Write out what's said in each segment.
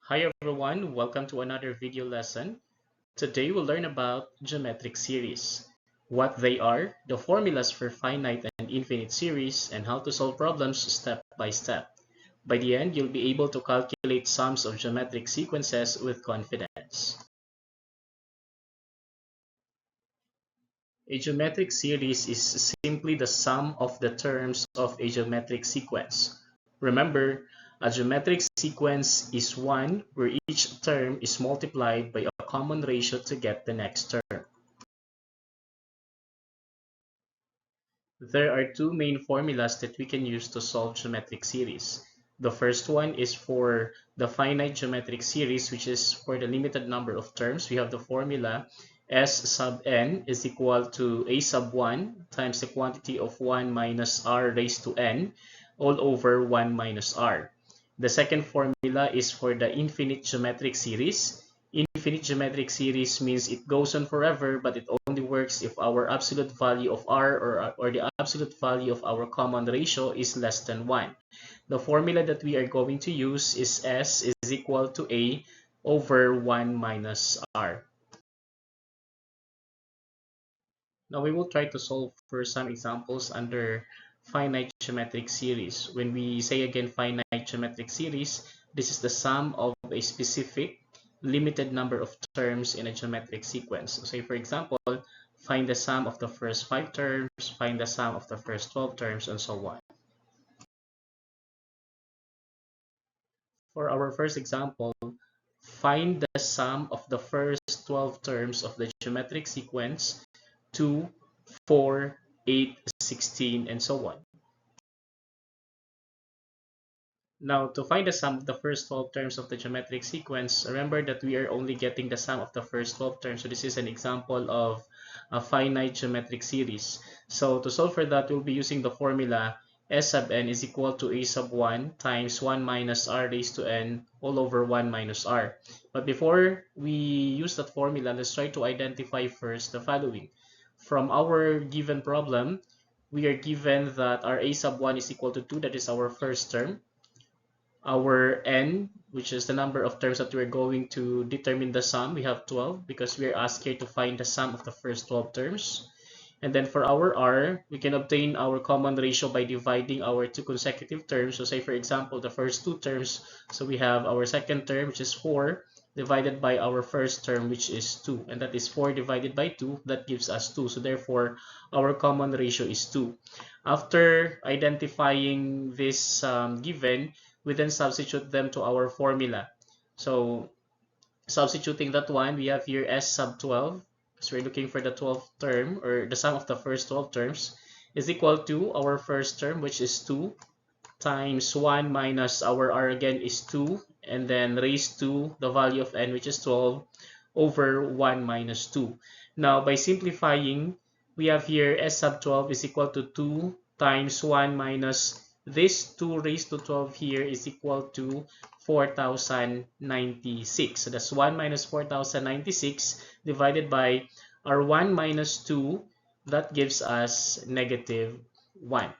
Hi everyone, welcome to another video lesson. Today we'll learn about geometric series, what they are, the formulas for finite and infinite series, and how to solve problems step by step. By the end, you'll be able to calculate sums of geometric sequences with confidence. A geometric series is simply the sum of the terms of a geometric sequence. Remember, a geometric sequence is one where each term is multiplied by a common ratio to get the next term. There are two main formulas that we can use to solve geometric series. The first one is for the finite geometric series, which is for the limited number of terms. We have the formula S sub n is equal to a sub 1 times the quantity of 1 minus r raised to n all over 1 minus r. The second formula is for the infinite geometric series. Infinite geometric series means it goes on forever, but it only works if our absolute value of r or the absolute value of our common ratio is less than 1. The formula that we are going to use is S is equal to a over 1 minus r. Now we will try to solve for some examples under finite geometric series. When we say again finite geometric series, this is the sum of a specific limited number of terms in a geometric sequence. So say for example, find the sum of the first 5 terms, find the sum of the first 12 terms, and so on. For our first example, find the sum of the first 12 terms of the geometric sequence 2, 4, 8, 16, and so on. Now, to find the sum of the first 12 terms of the geometric sequence, remember that we are only getting the sum of the first 12 terms. So this is an example of a finite geometric series. So to solve for that, we'll be using the formula S sub n is equal to a sub 1 times 1 minus r raised to n all over 1 minus r. But before we use that formula, let's try to identify first the following. From our given problem, we are given that our a sub 1 is equal to 2, that is our first term. Our n, which is the number of terms that we're going to determine the sum, we have 12 because we're asked here to find the sum of the first 12 terms. And then for our r, we can obtain our common ratio by dividing our two consecutive terms. So say for example, the first two terms, so we have our second term, which is 4, divided by our first term, which is 2. And that is 4 divided by 2, that gives us 2. So therefore, our common ratio is 2. After identifying this given, we then substitute them to our formula. So substituting that one, we have here S sub 12. So we're looking for the 12th term, or the sum of the first 12 terms, is equal to our first term, which is 2, times 1 minus our r again is 2, and then raised to the value of n, which is 12, over 1 minus 2. Now, by simplifying, we have here S sub 12 is equal to 2 times 1 minus this 2 raised to 12 here is equal to 4096. So that's 1 minus 4096 divided by our 1 minus 2, that gives us negative 1.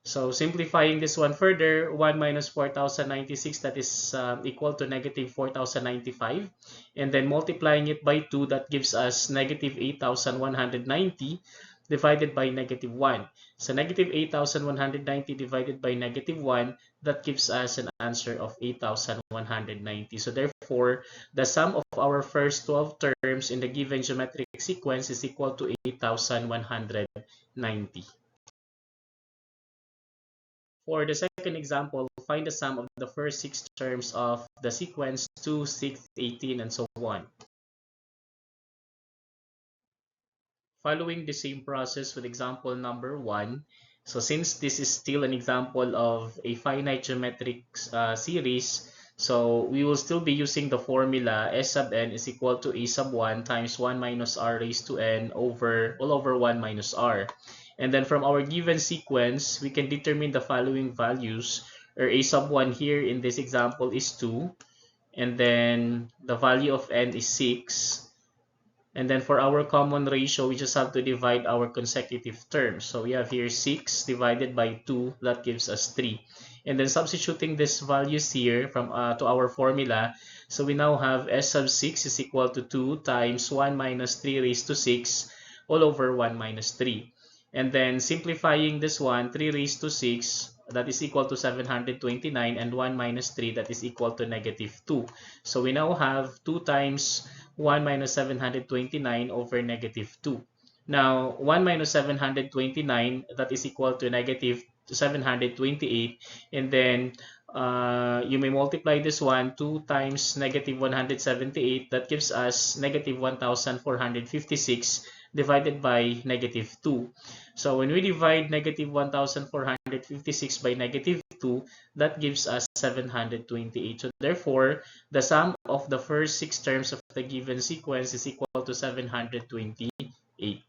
So simplifying this one further, 1 minus 4096, that is equal to negative 4095. And then multiplying it by 2, that gives us negative 8190 divided by negative 1. So negative 8190 divided by negative 1, that gives us an answer of 8190. So therefore, the sum of our first 12 terms in the given geometric sequence is equal to 8190. For the second example, find the sum of the first 6 terms of the sequence 2, 6, 18, and so on. Following the same process with example number 1, so since this is still an example of a finite geometric series, so we will still be using the formula S sub n is equal to a sub 1 times 1 minus r raised to n over all over 1 minus r. And then from our given sequence, we can determine the following values, or a sub 1 here in this example is 2, and then the value of n is 6, And then for our common ratio, we just have to divide our consecutive terms. So we have here 6 divided by 2, that gives us 3. And then substituting these values here from to our formula, so we now have s sub 6 is equal to 2 times 1 minus 3 raised to 6 all over 1 minus 3. And then simplifying this one, 3 raised to 6, that is equal to 729, and 1 minus 3, that is equal to negative 2. So we now have 2 times 1 minus 729 over negative 2. Now, 1 minus 729, that is equal to negative 728. And then you may multiply this one, 2 times negative 178, that gives us negative 1456 divided by negative 2. So when we divide negative 1456 by negative 2, that gives us 728. So therefore, the sum of the first 6 terms of the given sequence is equal to 728.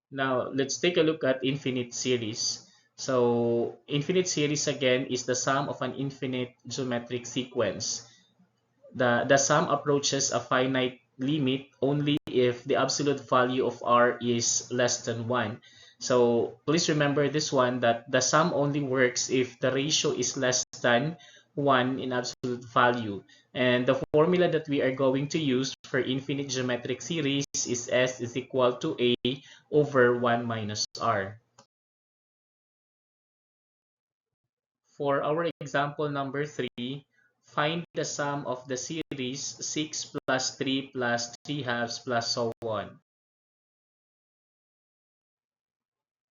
Now, let's take a look at infinite series. So, infinite series again is the sum of an infinite geometric sequence. The sum approaches a finite limit only if the absolute value of r is less than 1. So please remember this one, that the sum only works if the ratio is less than 1 in absolute value. And the formula that we are going to use for infinite geometric series is s is equal to a over 1 minus r. For our example number 3, find the sum of the series 6 plus 3 plus 3 halves plus so on.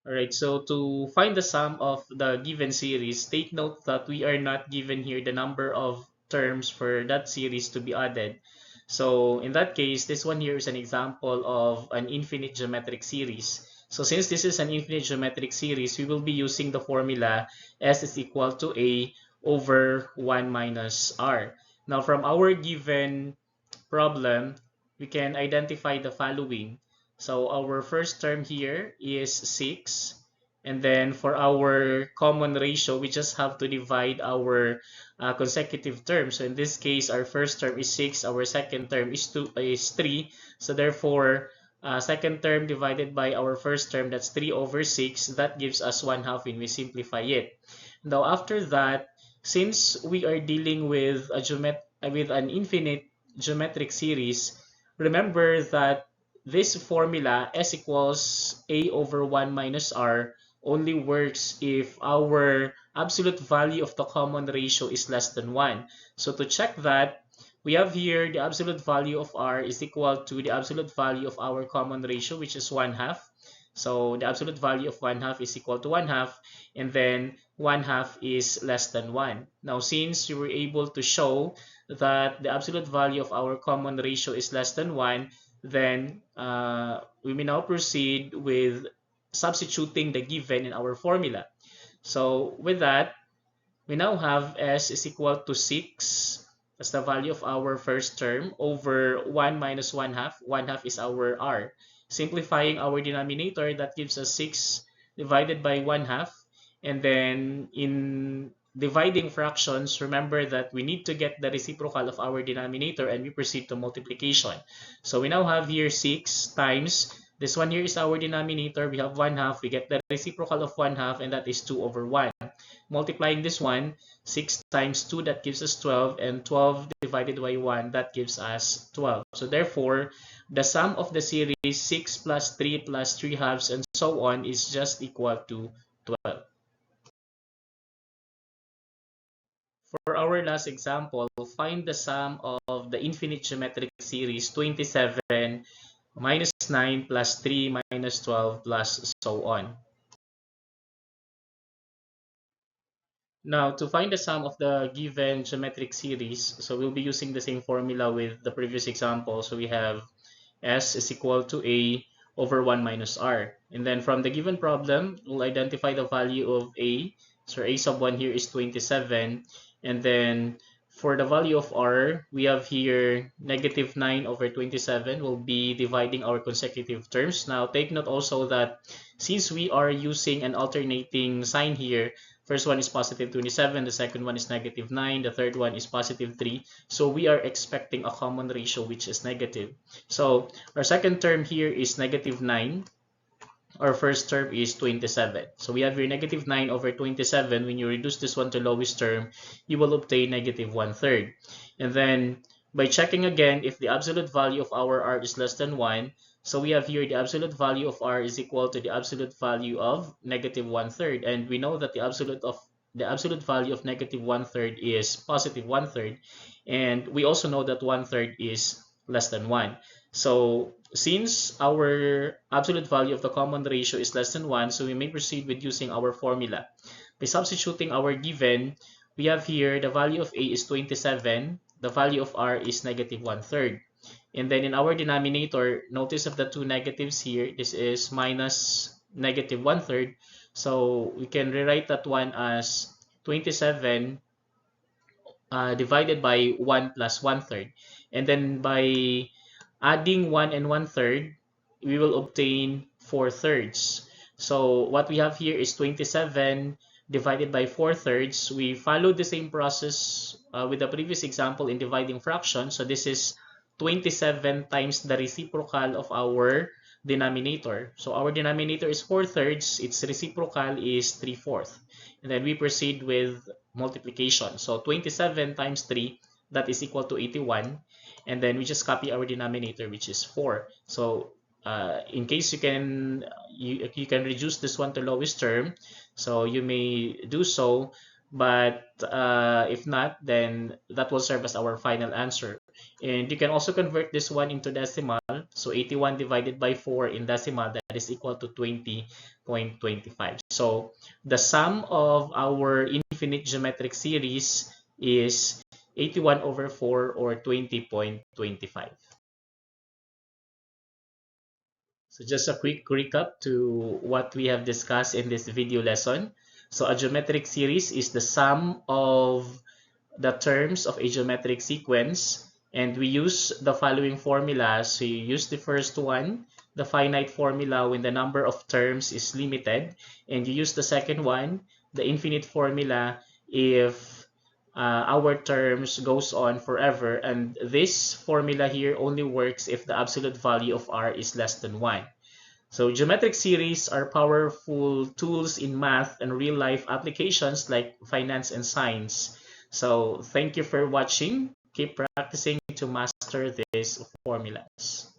Alright, so to find the sum of the given series, take note that we are not given here the number of terms for that series to be added. So in that case, this one here is an example of an infinite geometric series. So since this is an infinite geometric series, we will be using the formula s is equal to a over 1 minus r. Now from our given problem, we can identify the following. So our first term here is 6. And then for our common ratio, we just have to divide our consecutive terms. So in this case, our first term is 6, our second term is 3. So therefore, second term divided by our first term, that's 3 over 6. That gives us 1/2 when we simplify it. Now after that, since we are dealing with an infinite geometric series, remember that this formula s equals a over 1 minus r only works if our absolute value of the common ratio is less than 1. So to check that, we have here the absolute value of r is equal to the absolute value of our common ratio, which is 1/2. So the absolute value of 1/2 is equal to 1/2, and then 1/2 is less than 1. Now, since we were able to show that the absolute value of our common ratio is less than 1, then we may now proceed with substituting the given in our formula. So with that, we now have s is equal to 6. That's the value of our first term over 1 minus 1/2. 1/2 is our r. Simplifying our denominator, that gives us 6 divided by 1/2. And then in dividing fractions, remember that we need to get the reciprocal of our denominator, and we proceed to multiplication. So we now have here 6 times, this one here is our denominator, we have 1/2, we get the reciprocal of 1/2, and that is 2 over 1. Multiplying this one, 6 times 2, that gives us 12, and 12 divided by 1, that gives us 12. So therefore, the sum of the series 6 plus 3 plus 3 halves and so on is just equal to 12. For our last example, find the sum of the infinite geometric series 27 minus 9 plus 3 minus 12 plus so on. Now, to find the sum of the given geometric series, so we'll be using the same formula with the previous example. So we have s is equal to a over 1 minus r. And then from the given problem, we'll identify the value of a. So a sub 1 here is 27. And then for the value of r, we have here negative 9 over 27. We'll be dividing our consecutive terms. Now, take note also that since we are using an alternating sign here, First one is positive 27, the second one is negative 9, the third one is positive 3. So we are expecting a common ratio which is negative. So our second term here is negative 9. Our first term is 27. So we have here negative 9 over 27. When you reduce this one to lowest term, you will obtain negative 1/3. And then by checking again if the absolute value of our r is less than 1, so we have here the absolute value of r is equal to the absolute value of negative 1/3. And we know that the absolute value of negative 1/3 is positive 1/3. And we also know that 1/3 is less than 1. So since our absolute value of the common ratio is less than 1, so we may proceed with using our formula. By substituting our given, we have here the value of a is 27, the value of r is negative 1/3. And then in our denominator, notice of the two negatives here, this is minus negative 1/3. So we can rewrite that one as 27 divided by 1 plus 1/3. And then by adding 1 and 1/3, we will obtain 4/3. So what we have here is 27 divided by 4/3. We followed the same process with the previous example in dividing fractions. So this is 27 times the reciprocal of our denominator. So our denominator is 4/3. Its reciprocal is 3/4. And then we proceed with multiplication. So 27 times 3, that is equal to 81. And then we just copy our denominator, which is 4. So in case you can reduce this one to lowest term, so you may do so, but if not, then that will serve as our final answer. And you can also convert this one into decimal. So 81 divided by 4 in decimal, that is equal to 20.25. So the sum of our infinite geometric series is 81 over 4 or 20.25. So just a quick recap to what we have discussed in this video lesson. So a geometric series is the sum of the terms of a geometric sequence, and we use the following formulas. So you use the first one, the finite formula when the number of terms is limited, and you use the second one, the infinite formula, if our terms goes on forever, and this formula here only works if the absolute value of r is less than 1. So geometric series are powerful tools in math and real-life applications like finance and science. So thank you for watching. Keep practicing to master these formulas.